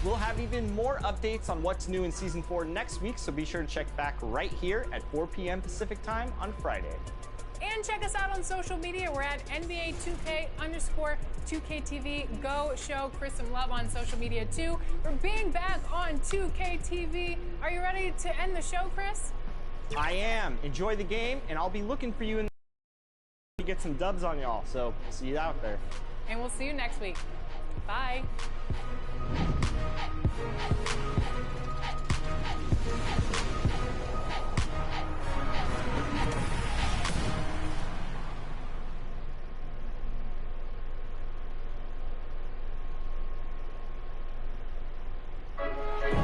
We'll have even more updates on what's new in Season 4 next week, so be sure to check back right here at 4 p.m. Pacific Time on Friday. And check us out on social media. We're at NBA 2K_2KTV. Go show Chris some love on social media, too. We're being back on 2KTV. Are you ready to end the show, Chris? I am. Enjoy the game, and I'll be looking for you to get some dubs on y'all. So see you out there. And we'll see you next week. Bye.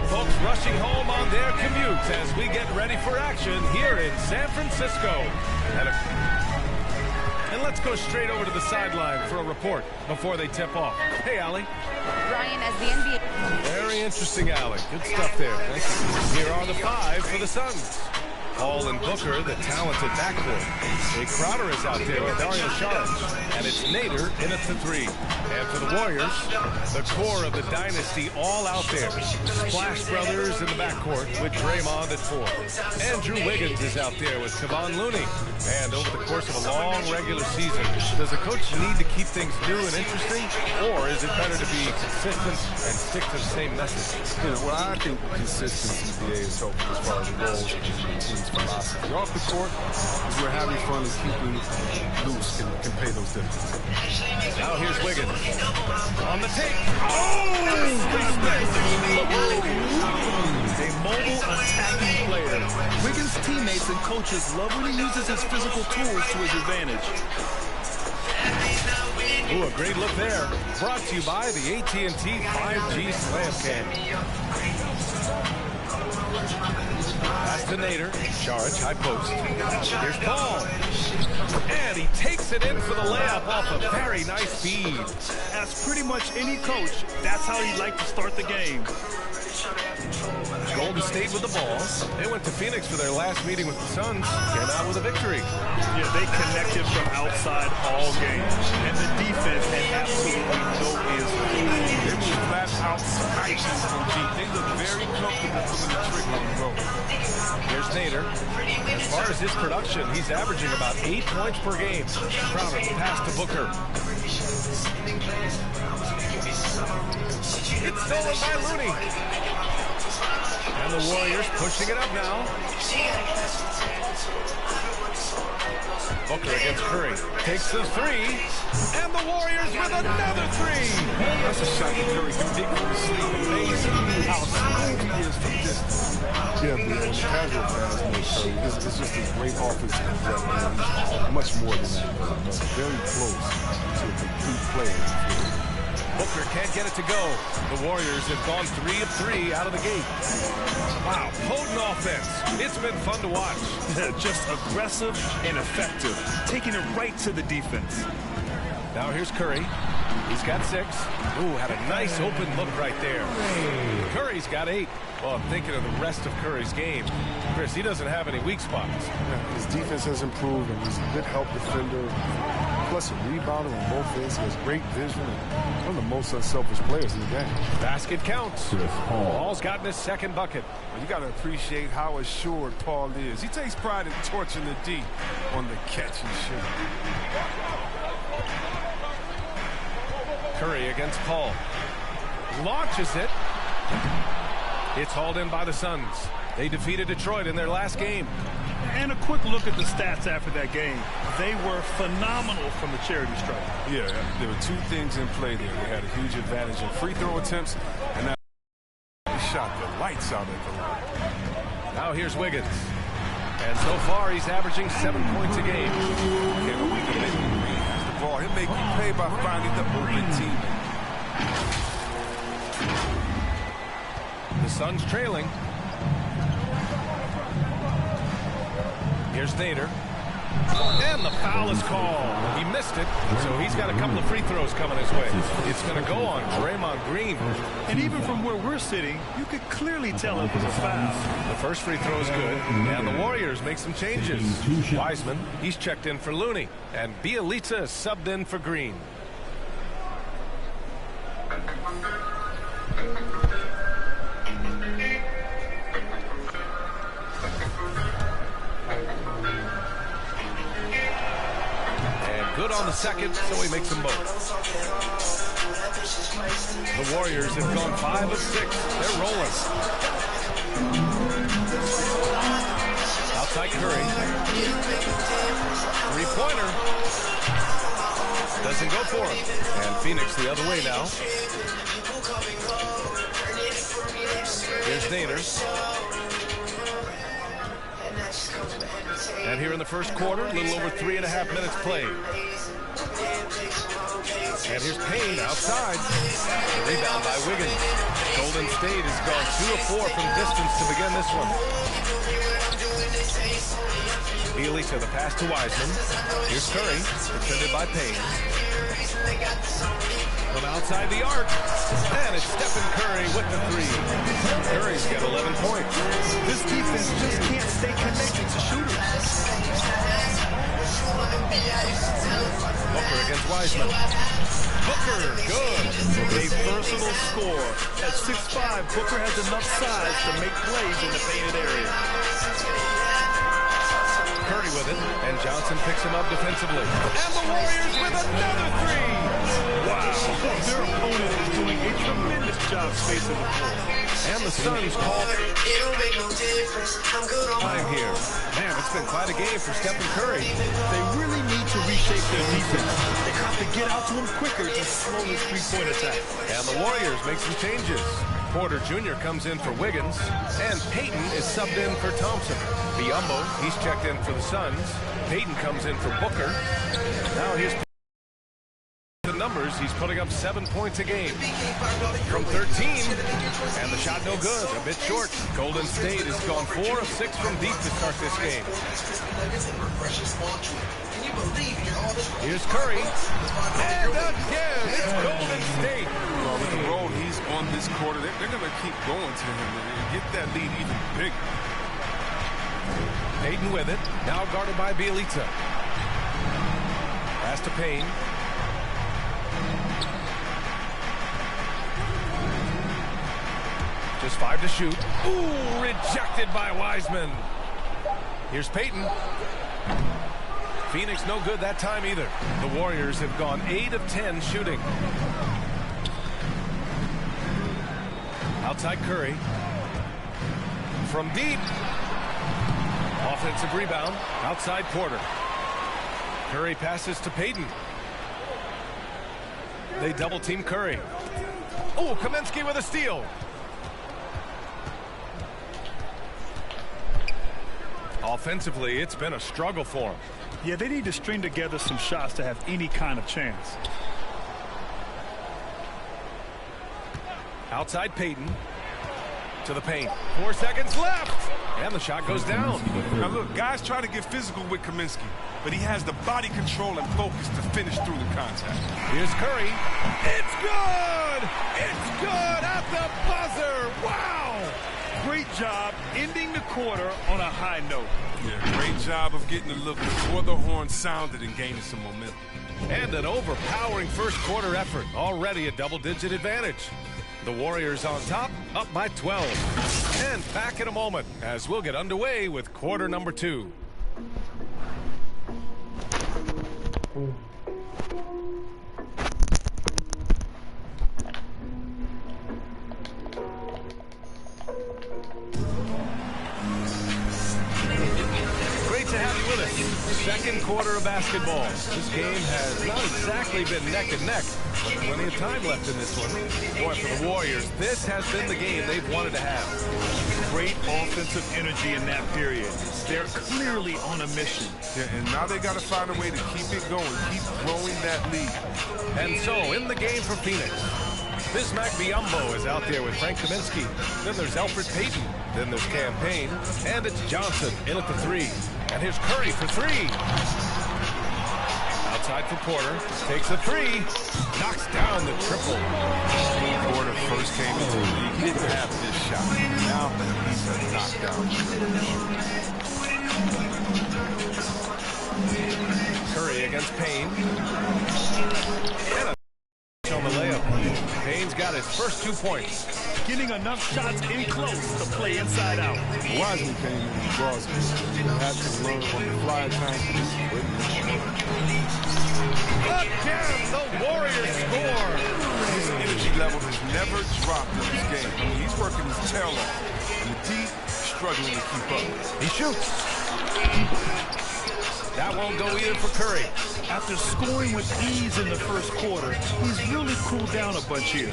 Folks rushing home on their commutes as we get ready for action here in San Francisco. And let's go straight over to the sideline for a report before they tip off. Hey, Allie. Ryan, as the NBA... Very interesting, Allie. Good stuff there. Thank you. Here are the 5 for the Suns. Hall and Booker, the talented backcourt. Jay Crowder is out there with Dario Saric. And it's Nader in at the 3. And for the Warriors, the core of the dynasty all out there. Splash Brothers in the backcourt with Draymond at 4. Andrew Wiggins is out there with Kevon Looney. And over the course of a long regular season, does a coach need to keep things new and interesting? Or is it better to be consistent and stick to the same message? Well, I think consistency is helpful as far as the goals and team's philosophy. Off the court, is where having fun and keeping loose can pay those dividends. Now here's Wiggins. On the take. Oh! A mobile attacking player. Wiggins' teammates and coaches love when he uses his physical tools to his advantage. Ooh, a great look there. Brought to you by the AT&T 5G Slam Cam. That's to Nader. Saric, high post. Here's Paul. And he takes it in for the layup off a very nice feed. As pretty much any coach, that's how he'd like to start the game. Golden State with the ball. They went to Phoenix for their last meeting with the Suns. Came out with a victory. Yeah, they connected from outside all game. And the defense had absolutely no answer. They were flat out spicy from deep. They look very comfortable pulling the trigger on the road. Here's Nader. As far as his production, he's averaging about 8 points per game. Crowder pass to Booker. It's stolen by Looney. And the Warriors pushing it up now. Booker against Curry. Takes the 3. And the Warriors with another 3. That's a shot that Curry can dig from the sleeve. Amazing how smooth he is from distance. Yeah, but on the casual pass, Curry, it's just a great offensive project. He's much more than that. Very close to a complete player. Booker can't get it to go. The Warriors have gone 3 of 3 out of the gate. Wow, potent offense. It's been fun to watch. Just aggressive and effective, taking it right to the defense. Now here's Curry. He's got 6. Ooh, had a nice open look right there. Curry's got 8. Well, I'm thinking of the rest of Curry's game. Chris, he doesn't have any weak spots. Yeah, his defense has improved, and he's a good help defender. Plus a rebounder on both ends. He has great vision and one of the most unselfish players in the game. Basket counts. Paul's gotten his second bucket. Well, you got to appreciate how assured Paul is. He takes pride in torching the D on the catch and shoot. Curry against Paul. Launches it. It's hauled in by the Suns. They defeated Detroit in their last game. And a quick look at the stats after that game. They were phenomenal from the charity stripe. Yeah, there were 2 things in play there. They had a huge advantage in free throw attempts, and that shot the lights out at the line. Now here's Wiggins. And so far, he's averaging 7 points a game. Okay, but we can make him has the ball. He'll make you pay by finding the open teammate. The Suns trailing. Here's Nader. And the foul is called. He missed it, so he's got a couple of free throws coming his way. It's going to go on Draymond Green. And even from where we're sitting, you could clearly tell it was a foul. The first free throw is good, and the Warriors make some changes. Wiseman, he's checked in for Looney, and Bielitsa is subbed in for Green. on the second, so he makes them both. The Warriors have gone 5 of 6. They're rolling. Outside Curry. Three-pointer. Doesn't go for him. And Phoenix the other way now. Here's Nader. And here in the first quarter, a little over 3.5 minutes played. And here's Payne outside. Rebound by Wiggins. Golden State has gone 2 of 4 from distance to begin this one. Bielitsa the pass to Wiseman. Here's Curry, defended by Payne. From outside the arc. And it's Stephen Curry with the 3. Curry's got 11 points. This defense just can't stay connected to shooters. Booker against Wiseman. Booker, good. A versatile scorer. At 6'5", Booker has enough size to make plays in the painted area. Curry with it, and Johnson picks him up defensively. And the Warriors with another 3. Wow. Their opponent is doing a tremendous job spacing the floor. And the Suns call time here. Man, it's been quite a game for Stephen Curry. They really need to reshape their defense. They have to get out to him quicker to slow his three-point attack. And the Warriors make some changes. Porter Jr. comes in for Wiggins, and Payton is subbed in for Thompson. Biyombo, he's checked in for the Suns. Payton comes in for Booker. Now here's the numbers. He's putting up 7 points a game from 13, and the shot no good, a bit short. Golden State has gone 4 of 6 from deep to start this game. Here's Curry, and again, it's Golden State. Well, with the role he's on this quarter, they're going to keep going to him and get that lead even bigger. Payton with it, now guarded by Bielitsa. Pass to Payne. Just 5 to shoot. Ooh, rejected by Wiseman. Here's Payton. Phoenix no good that time either. The Warriors have gone 8 of 10 shooting. Outside Curry. From deep. Offensive rebound. Outside Porter. Curry passes to Payton. They double team Curry. Oh, Kaminsky with a steal. Offensively, it's been a struggle for him. Yeah, they need to string together some shots to have any kind of chance. Outside Payton. To the paint. 4 seconds left. And the shot goes down. Now look, guys try to get physical with Kaminsky, but he has the body control and focus to finish through the contact. Here's Curry. It's good! It's good at the buzzer! Wow! Great job ending the quarter on a high note. Yeah, great job of getting the look before the horn sounded and gaining some momentum. And an overpowering first quarter effort. Already a double-digit advantage. The Warriors on top, up by 12. And back in a moment as we'll get underway with quarter number 2. Great to have you with us. Second quarter of basketball. This game has not exactly been neck and neck, but plenty of time left in this one. Boy, for the Warriors, this has been the game they've wanted to have. Great offensive energy in that period. They're clearly on a mission. Yeah, and now they got to find a way to keep it going, keep growing that lead. And so, in the game for Phoenix, Bismack Biyombo is out there with Frank Kaminsky. Then there's Elfrid Payton. Then there's Cam Payne. And it's Johnson in at the 3. And here's Curry for 3. Outside for Porter. Takes a 3. Knocks down the triple. Porter first came into the league. He didn't have this shot. Now he's a knockdown. Curry against Payne. And a on the layup. Payne's got his first 2 points. Getting enough shots in close to play inside out. Wiseman came in and brought him. Had to learn on the fly time. Again, the Warriors score. His energy level has never dropped in this game. I mean, he's working his tail off. And the D struggling to keep up. He shoots. That won't go either for Curry. After scoring with ease in the first quarter, he's really cooled down a bunch here.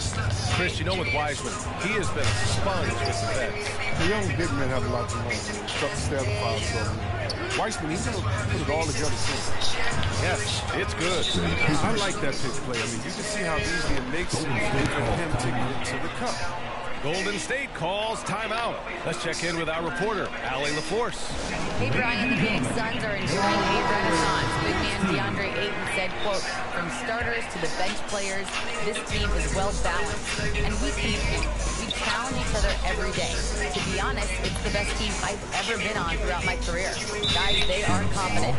Chris, you know with Wiseman, he has been a sponge with the vets. The young big men have a lot to learn. Stay out of foul trouble. Weissman, he's going to put it all together soon. Yes, it's good. I like that pitch play. I mean, you can see how easy it makes it for him to get to the cup. Golden State calls timeout. Let's check in with our reporter, Allie LaForce. Hey, Brian, the Phoenix Suns are enjoying a renaissance. Big man DeAndre Ayton said, quote, from starters to the bench players, this team is well-balanced. And we compete. We challenge each other every day. To be honest, it's the best team I've ever been on throughout my career. Guys, they are confident.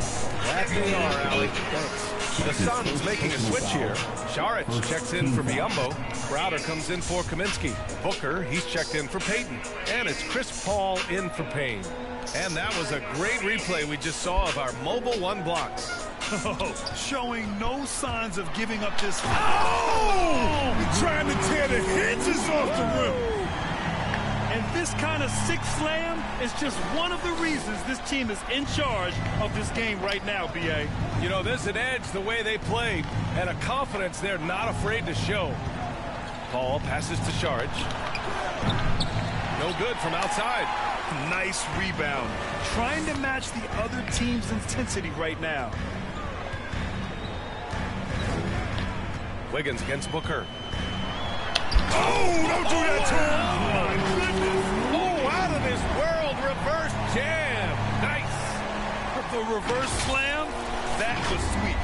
That they are, Allie. Thanks. The Suns making a switch here. Saric checks in for Biyombo. Crowder comes in for Kaminsky. Booker, he's checked in for Payton. And it's Chris Paul in for Payne. And that was a great replay we just saw of our mobile one blocks. Oh, showing no signs of giving up this. Oh! Trying to tear the hinges off the rim. And this kind of sick slam is just one of the reasons this team is in charge of this game right now, B.A. You know, there's an edge the way they play and a confidence they're not afraid to show. Paul passes to Saric. No good from outside. Nice rebound. Trying to match the other team's intensity right now. Wiggins against Booker. Oh, don't do that to him. My goodness. Oh, out of this world reverse jam. Nice. The reverse slam, that was sweet.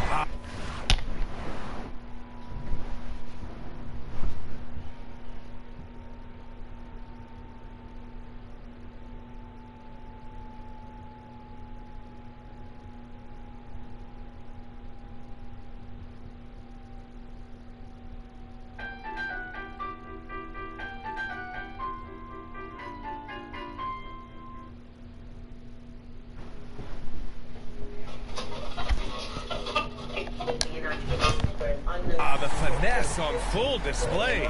The finesse on full display.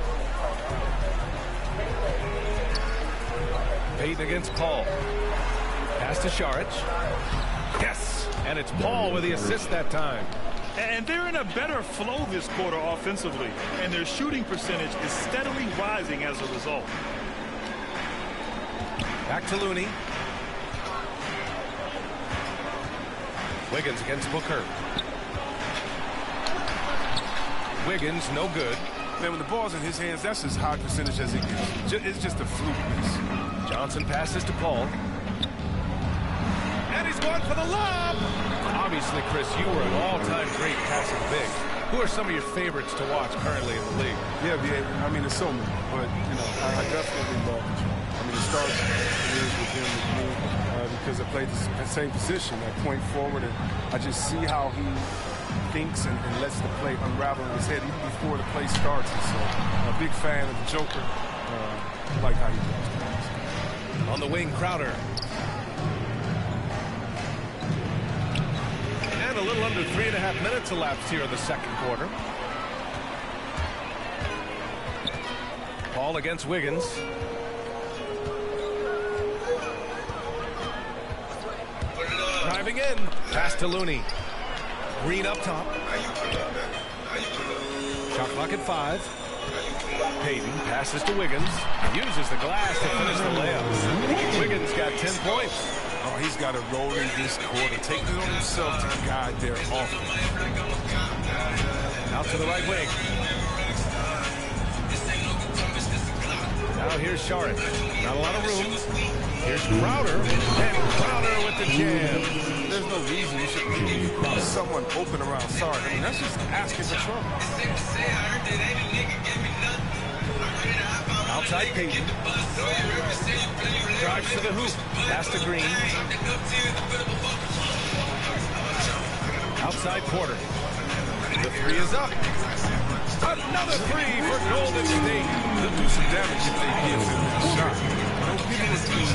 Payton against Paul. Pass to Saric. Yes, and it's Paul with the assist that time. And they're in a better flow this quarter offensively, and their shooting percentage is steadily rising as a result. Back to Looney. Wiggins against Booker. Wiggins, no good. Man, when the ball's in his hands, that's as high percentage as it gets. It's just a fluke miss. Johnson passes to Paul. And he's going for the lob. Obviously, Chris, you were an all-time great passing big. Who are some of your favorites to watch currently in the league? Yeah, I mean, there's so many. But, you know, I definitely love it. I mean, it starts with him with me because I played the same position, that point forward. And I just see how he thinks and lets the play unravel in his head even before the play starts. And so, a big fan of the Joker. Like how he does. On the wing, Crowder. And a little under 3.5 minutes elapsed here in the second quarter. Paul against Wiggins. Driving in. Pass to Looney. Green up top. Shot clock at 5. Payton passes to Wiggins. Uses the glass to finish the layup. Wiggins got 10 points. Oh, he's got to roll in this quarter, taking it on himself to guide their offense. Out to the right wing. Now here's Saric. Not a lot of room. Here's Crowder. And Crowder with the jam. There's no reason you should leave someone open around Saric. I mean, that's just asking for trouble. Outside Payton. Drives to the hoop. Pass to Green. Outside Porter. The three is up. Another three for Golden State. They'll do some damage if they give him that shot. Don't give him a team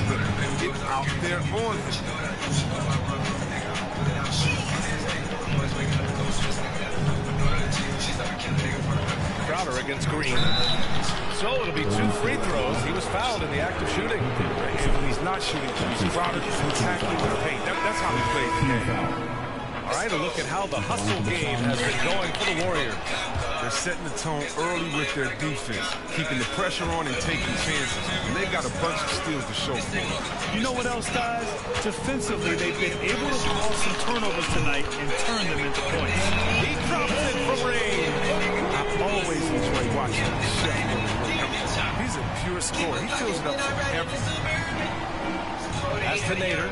and get out there on him. Crowder against Green. So it'll be 2 free throws. He was fouled in the act of shooting. And when he's not shooting, he's Crowder attacking the paint. That's how he plays the game. All right, a look at how the hustle game has been going for the Warriors. They're setting the tone early with their defense, keeping the pressure on and taking chances. And they got a bunch of steals to show for it. You know what else, guys? Defensively, they've been able to cause some turnovers tonight and turn them into points. He drops it from range. I always enjoy watching the chef. He's a pure scorer. He fills it up for everything. As to Nader.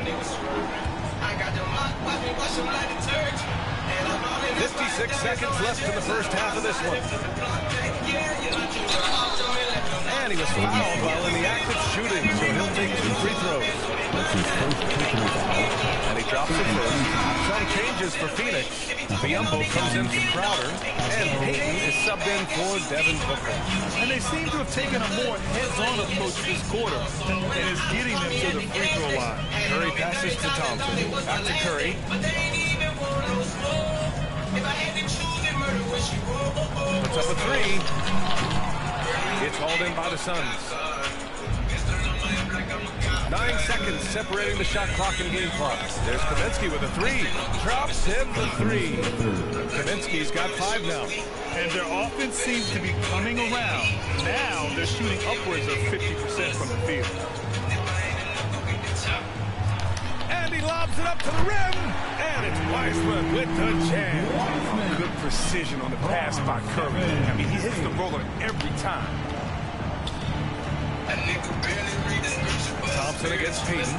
56 seconds left in the first half of this one. And he was fouled while in the act of shooting, so he'll take 2 free throws. And he drops it first. Some changes for Phoenix. Biyombo comes in for Crowder, and Payton is subbed in for Devin Booker. And they seem to have taken a more heads-on approach this quarter, and is getting them to the free throw line. Curry passes to Thompson. Back to Curry. Puts up a 3. It's hauled in by the Suns. 9 seconds separating the shot clock and game clock. There's Kaminsky with a 3. Drops in the 3. Kaminsky's got 5 now. And their offense seems to be coming around. Now they're shooting upwards of 50% from the field. And he lobs it up to the rim. And it's Wiseman with the jam. Good precision on the pass by Curry. I mean, he hits the roller every time. Thompson against Payton.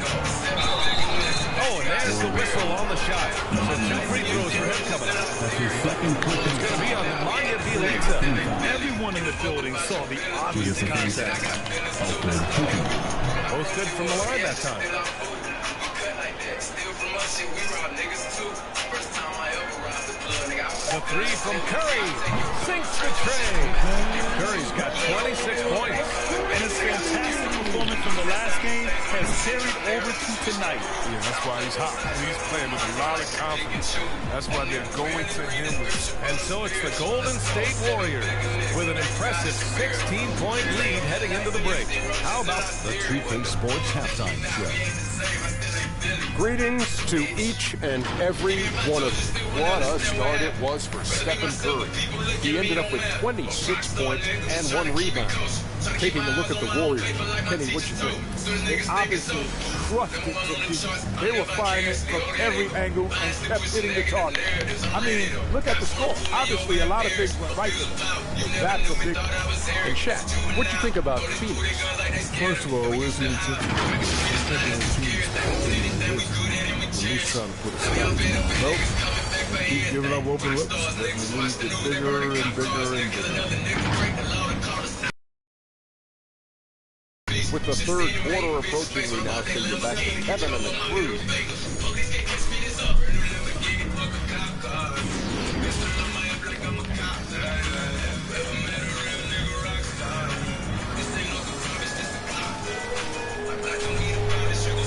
Oh, and there's the whistle on the shot. So 2 free throws for him coming up. It's going to be on Manya Bielitsa. Everyone in the building saw the obvious contact. Both good from the line that time. The 3 from Curry. Sinks the tray. Curry's got 26 points. And his fantastic performance from the last game has carried over to tonight. Yeah, that's why he's hot. He's playing with a lot of confidence. That's why they're going to him. And so it's the Golden State Warriors with an impressive 16-point lead heading into the break. How about the Treatment Sports Halftime Show? Greetings to each and every one of you. What a start it was for Stephen Curry. He ended up with 26 points and 1 rebound. Taking a look at the Warriors, Kenny, what you think? They obviously crushed it to pieces. They were firing it from every angle and kept hitting the target. I mean, look at the score. Obviously, a lot of things went right for them. But that's a big one. And Shaq, what you think about Phoenix? First of all, where's the intention? At least trying to put a stop to it. Nope. Keep giving up open looks. Letting the lead get bigger and bigger and bigger. With the third quarter approaching, we now send you back to Kevin and the crew.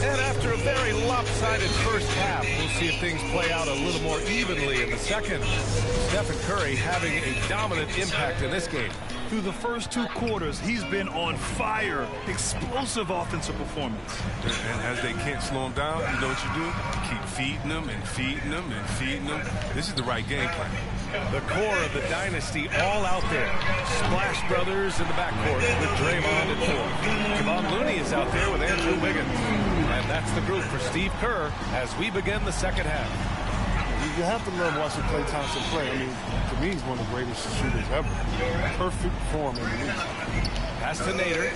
And after a very lopsided first half, we'll see if things play out a little more evenly in the second. Stephen Curry having a dominant impact in this game. Through the first 2 quarters, he's been on fire. Explosive offensive performance. And as they can't slow him down, you know what you do? Keep feeding them and feeding them and feeding them. This is the right game plan. The core of the dynasty all out there. Splash Brothers in the backcourt with Draymond and Ford. Kevon Looney is out there with Andrew Wiggins. And that's the group for Steve Kerr as we begin the second half. You have to love watching Klay Thompson play. I mean, to me, he's one of the greatest shooters ever. Perfect form in the league. Pass to Nader.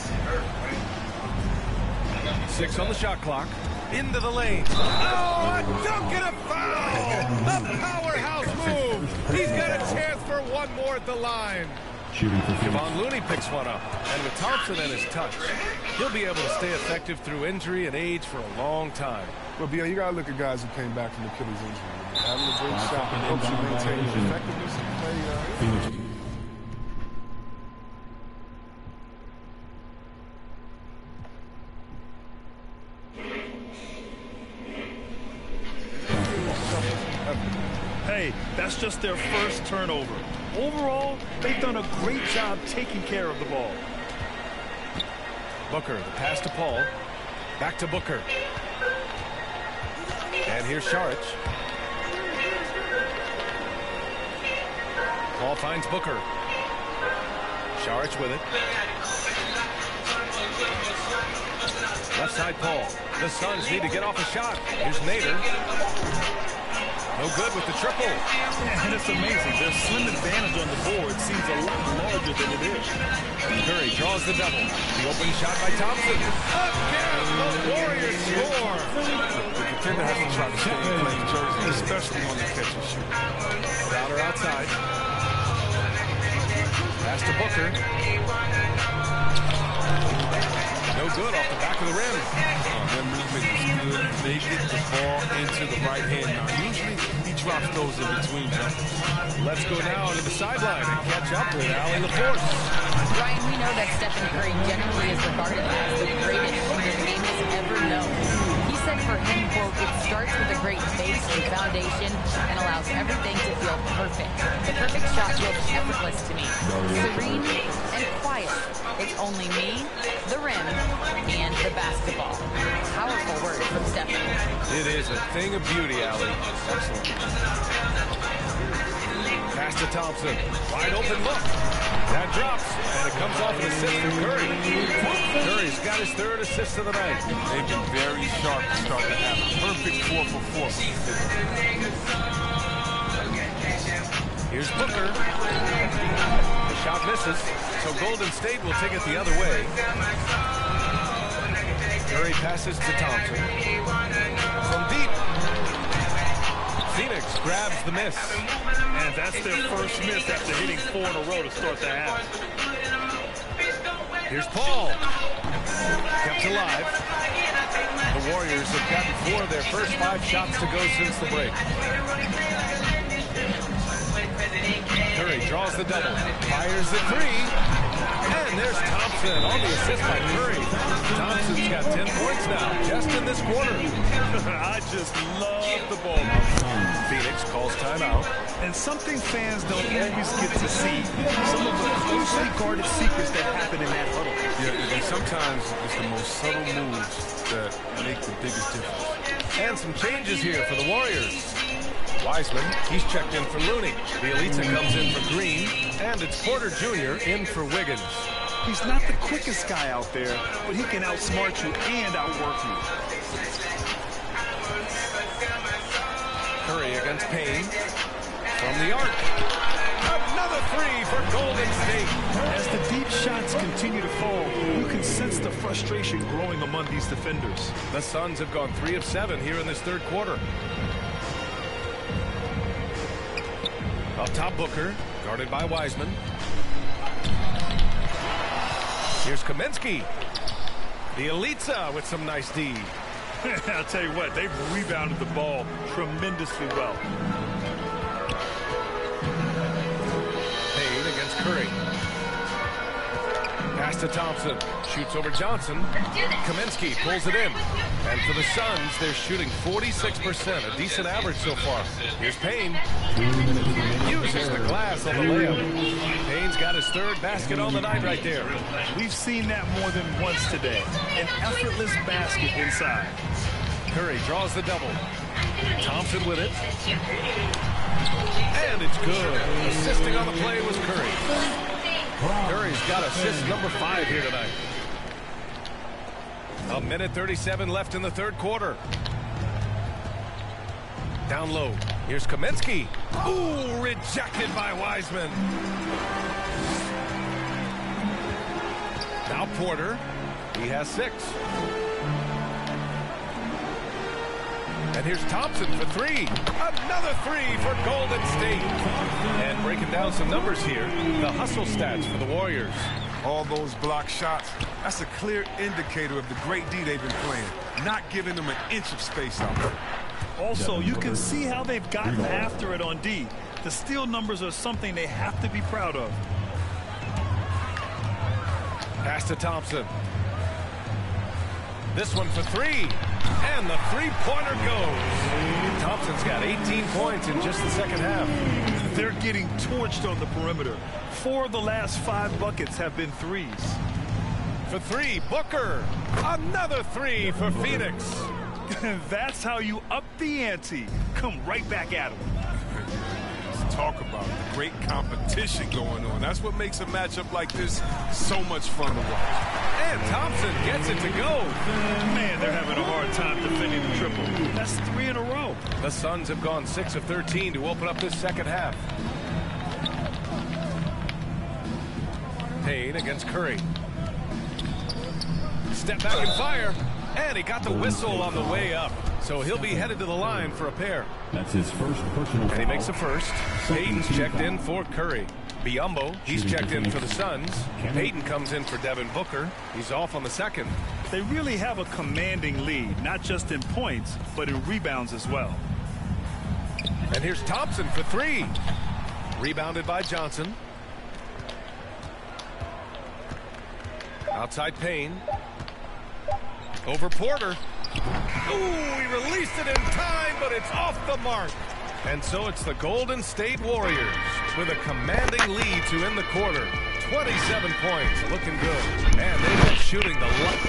6 on the shot clock. Into the lane. Oh, a dunk and a foul! A powerhouse move! He's got a chance for one more at the line. Kevon Looney picks one up. And with Thompson and his touch, he'll be able to stay effective through injury and age for a long time. Well, Bill, you got to look at guys who came back from Achilles injury. Having a great shot helps you maintain your effectiveness and play. Hey, that's just their first turnover. Overall, they've done a great job taking care of the ball. Booker, the pass to Paul. Back to Booker. And here's Šarić. Paul finds Booker. Šarić with it. Left side Paul. The Suns need to get off a shot. Here's Nader. No good with the triple. And it's amazing. Their slim advantage on the board seems a lot larger than it is. Curry draws the double. The open shot by Thompson. Again, the Warriors score. The defender has to try to stay in play jersey, especially on the catch and shoot. Crowder outside. Pass to Booker. No good off the back of the rim. That movement is good. They get the ball into the right hand. Now, usually he drops those in between jumpers. Let's go now to the sideline and catch up with Allie LaForce. Ryan, we know that Stephen Curry generally is regarded as the greatest shooter the game has ever known. He said for him, quote, it starts with a great base and foundation and allows everything to feel perfect. The perfect shot feels effortless to me. Serene and quiet. It's only me, the rim, and the basketball. Powerful words from Stephen. It is a thing of beauty, Allie. Excellent. Pass to Thompson. Wide open look. That drops, and it comes off an assist from Curry. Curry's got his third assist of the night. They've been very sharp to start the half. Perfect 4 for 4. Here's Booker. The shot misses, so Golden State will take it the other way. Curry passes to Thompson. From deep. Phoenix grabs the miss. And that's their first miss after hitting 4 in a row to start the half. Here's Paul. Kept alive. The Warriors have gotten 4 of their first 5 shots to go since the break. Curry draws the double. Fires the 3. And there's Thompson on the assist by Curry. Thompson's got 10 points now, just in this quarter. I just love the ball. Phoenix calls timeout. And something fans don't always get to see. Some of the closely guarded secrets that happen in that huddle. Yeah, and sometimes it's the most subtle moves that make the biggest difference. And some changes here for the Warriors. Wiseman, he's checked in for Looney. Bielitsa comes in for Green. And it's Porter Jr. in for Wiggins. He's not the quickest guy out there, but he can outsmart you and outwork you. Curry against Payne. From the arc. Another 3 for Golden State. As the deep shots continue to fall, you can sense the frustration growing among these defenders. The Suns have gone 3 of 7 here in this third quarter. Up top, Booker, guarded by Wiseman. Here's Kaminsky. Bielitsa with some nice D. I'll tell you what, they've rebounded the ball tremendously well. Payne against Curry. Pass to Thompson. Shoots over Johnson. Kaminsky pulls it in. And for the Suns, they're shooting 46%, a decent average so far. Here's Payne. Uses the glass on the layup. Payne's got his third basket on the night right there. We've seen that more than once today. An effortless basket inside. Curry draws the double. Thompson with it. And it's good. Assisting on the play was Curry. Curry's got assist number 5 here tonight. A minute 37 left in the third quarter. Down low. Here's Kaminsky. Ooh, rejected by Wiseman. Now Porter. He has 6. And here's Thompson for 3. Another 3 for Golden State. And breaking down some numbers here, the hustle stats for the Warriors. All those block shots, that's a clear indicator of the great D they've been playing. Not giving them an inch of space out there. Also, you can see how they've gotten after it on D. The steal numbers are something they have to be proud of. Pass to Thompson. This one for 3. And the 3-pointer goes. Thompson's got 18 points in just the second half. They're getting torched on the perimeter. 4 of the last 5 buckets have been threes. For 3, Booker. Another 3 for Phoenix. That's how you up the ante. Come right back at him. Let's talk about the great competition going on. That's what makes a matchup like this so much fun to watch. And Thompson gets it to go. Man, they're having a hard time defending the triple. That's 3 in a row. The Suns have gone 6 of 13 to open up this second half. Payne against Curry. Step back and fire. And he got the whistle on the way up. So he'll be headed to the line for a pair. That's his first personal foul. And he makes the first. Payton's checked in for Curry. Biyombo, he's checked in for the Suns. Payton comes in for Devin Booker. He's off on the second. They really have a commanding lead, not just in points, but in rebounds as well. And here's Thompson for 3. Rebounded by Johnson. Outside Payne. Over Porter. Ooh, he released it in time, but it's off the mark. And so it's the Golden State Warriors with a commanding lead to end the quarter. 27 points, looking good. And they've been shooting the light.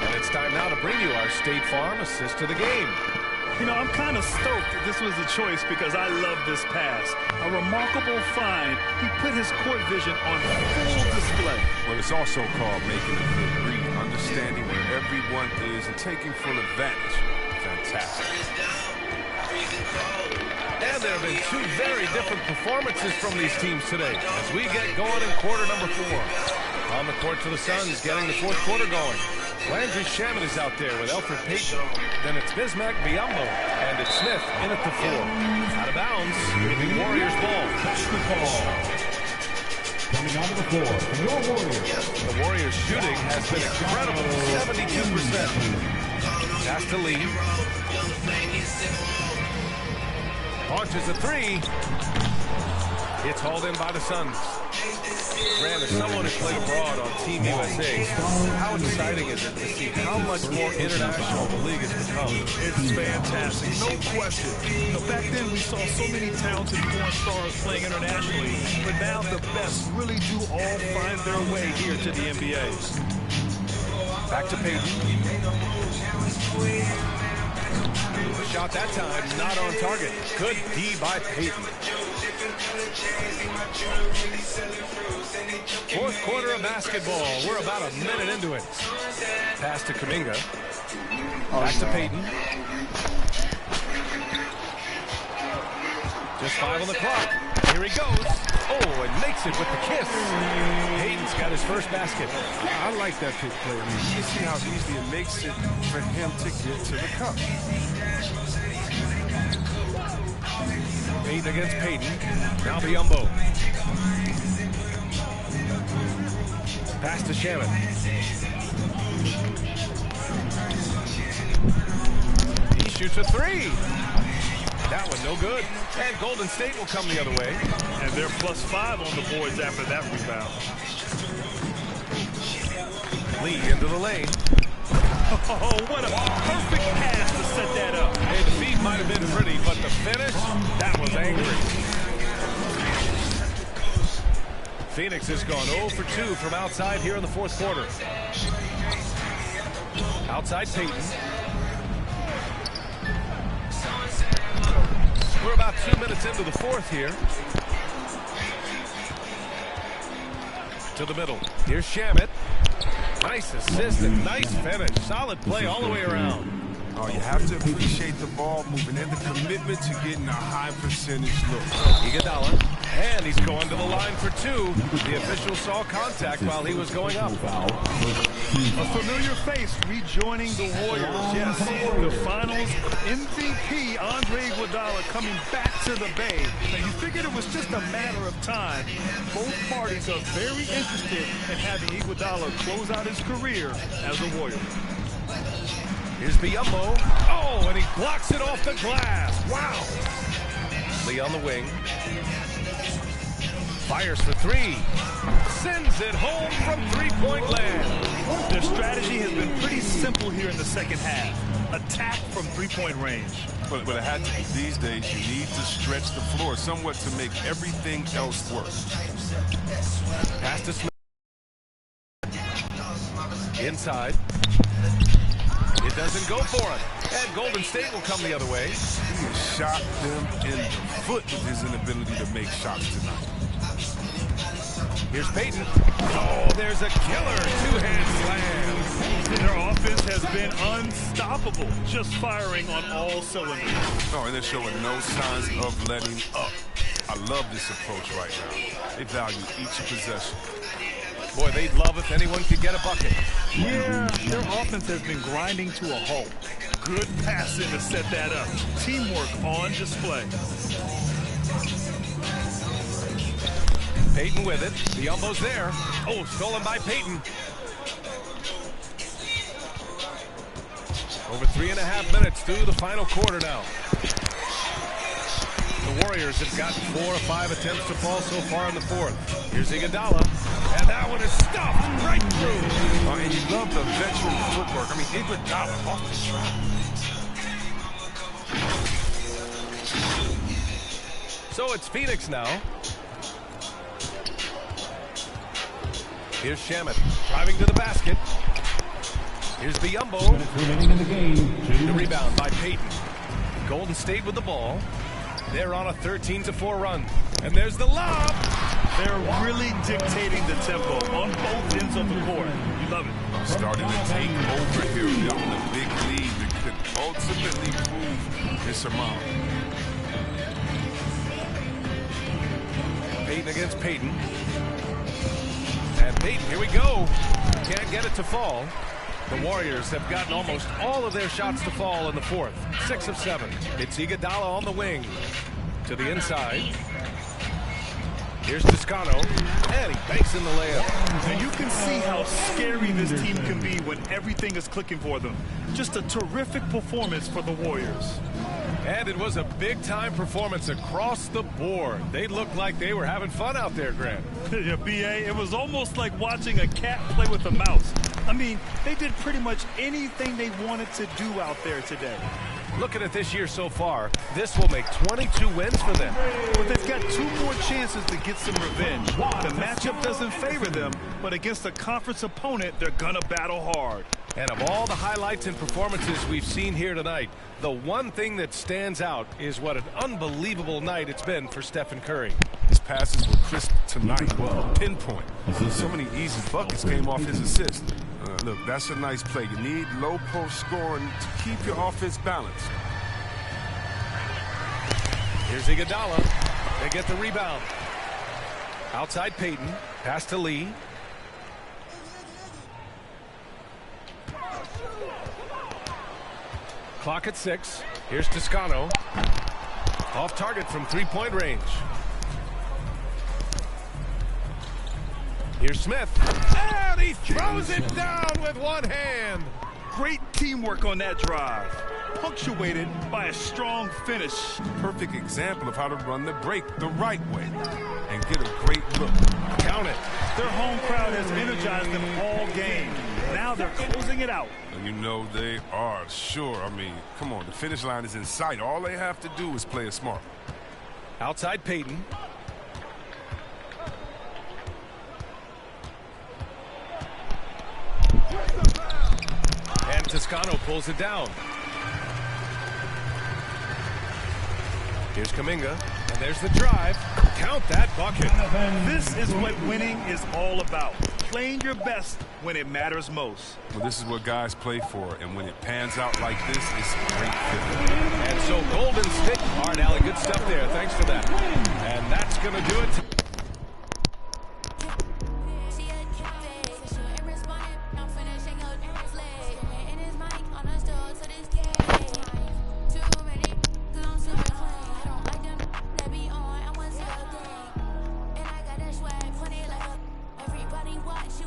And it's time now to bring you our State Farm assist to the game. You know, I'm kind of stoked that this was the choice because I love this pass. A remarkable find. He put his court vision on full display. Well, it's also called making a good read, understanding where everyone is and taking full advantage. Fantastic. And there have been 2 very different performances from these teams today as we get going in quarter number 4. On the court for the Suns, getting the 4th quarter going. Landry Shamet is out there with Elfrid Payton. Then it's Bismack Biyombo. And it's Smith in at the 4. Out of bounds, giving Warriors ball. Coming out of the floor, your Warriors. The Warriors shooting has been incredible, 72%. Pass to Lee. Launches a 3. It's hauled in by the Suns. Grant, as someone who's played abroad on Team USA, how exciting is it to see how much more international the league has become? It's fantastic, no question. You know, back then we saw so many talented foreign stars playing internationally, but now the best really do all find their way here to the NBA. Back to Payton. Shot that time, not on target. Good D by Payton. 4th quarter of basketball. We're about a minute into it. Pass to Kuminga. Back to Payton. Just 5 on the clock. Here he goes. Oh, and makes it with the kiss. Payton's got his first basket. I like that pick play. I mean, you see how easy it makes it for him to get to the cup. Payton against Payton. Now Biyombo. Pass to Shamet. He shoots a 3. That one no good. And Golden State will come the other way. And they're +5 on the boards after that rebound. Lee into the lane. Oh, what a perfect pass to set that up. Hey, the feed might have been pretty, but the finish, that was angry. Phoenix has gone 0 for 2 from outside here in the 4th quarter. Outside Payton. We're about 2 minutes into the 4th here. To the middle. Here's Shamet. Nice assist and nice finish. Solid play all the way around. Oh, you have to appreciate the ball movement and the commitment to getting a high percentage look. Iguodala, and he's going to the line for 2. The official saw contact while he was going up. A familiar face rejoining the Warriors. Yes, the Finals MVP Andre Iguodala coming back to the Bay. Now, you figured it was just a matter of time. Both parties are very interested in having Iguodala close out his career as a Warrior. Here's Biyombo. Oh, and he blocks it off the glass. Wow. Lee on the wing. Fires for 3. Sends it home from 3-point land. Their strategy has been pretty simple here in the second half. Attack from three-point range. But it had to be these days. You need to stretch the floor somewhat to make everything else work. Pass to Smith. Inside. It doesn't go for him. And Golden State will come the other way. He shot them in the foot with his inability to make shots tonight. Here's Payton. Oh, there's a killer two-hand slam. Their offense has been unstoppable, just firing on all cylinders. Oh, and they're showing no signs of letting up. I love this approach right now. They value each possession. Boy, they'd love if anyone could get a bucket. Yeah, their offense has been grinding to a halt. Good passing to set that up. Teamwork on display. Payton with it. Biombo's there. Oh, stolen by Payton. Over 3.5 minutes through the final quarter now. The Warriors have gotten 4 or 5 attempts to fall so far in the fourth. Here's Iguodala. And that one is stuffed right through. Oh, and you love the veteran footwork. I mean, Iguodala off the shot. So it's Phoenix now. Here's Shamet driving to the basket. Here's Biombo. Remaining in the game. The rebound by Payton. Golden State with the ball. They're on a 13-4 run. And there's the lob. They're really dictating the tempo on both ends of the court. You love it. Starting to take over here, building a big lead that could ultimately prove insurmountable. Payton against Payton. And Payton, here we go. Can't get it to fall. The Warriors have gotten almost all of their shots to fall in the fourth. 6 of 7. It's Iguodala on the wing. To the inside. Here's Toscano. And he banks in the layup. And you can see how scary this team can be when everything is clicking for them. Just a terrific performance for the Warriors. And it was a big-time performance across the board. They looked like they were having fun out there, Grant. Yeah, B.A., it was almost like watching a cat play with a mouse. I mean, they did pretty much anything they wanted to do out there today. Looking at this year so far, this will make 22 wins for them. But they've got 2 more chances to get some revenge. The matchup doesn't favor them, but against a conference opponent, they're gonna battle hard. And of all the highlights and performances we've seen here tonight, the one thing that stands out is what an unbelievable night it's been for Stephen Curry. His passes were crisp tonight, pinpoint. So many easy buckets came off his assist. Look, that's a nice play. You need low post scoring to keep your offense balanced. Here's Iguodala. They get the rebound. Outside Payton. Pass to Lee. Clock at 6. Here's Toscano. Off target from 3-point range. Here's Smith. And he throws it down with one hand. Great teamwork on that drive, punctuated by a strong finish. Perfect example of how to run the break the right way and get a great look. Count it. Their home crowd has energized them all game. Now they're closing it out. And you know they are, sure. I mean, come on, the finish line is in sight. All they have to do is play it smart. Outside Payton. And Toscano pulls it down. Here's Kuminga. And there's the drive. Count that bucket. This is what winning is all about. Playing your best when it matters most. Well, this is what guys play for, and when it pans out like this, it's a great feeling. And so Golden State. All right, Allie, good stuff there. Thanks for that. And that's going to do it. Watch you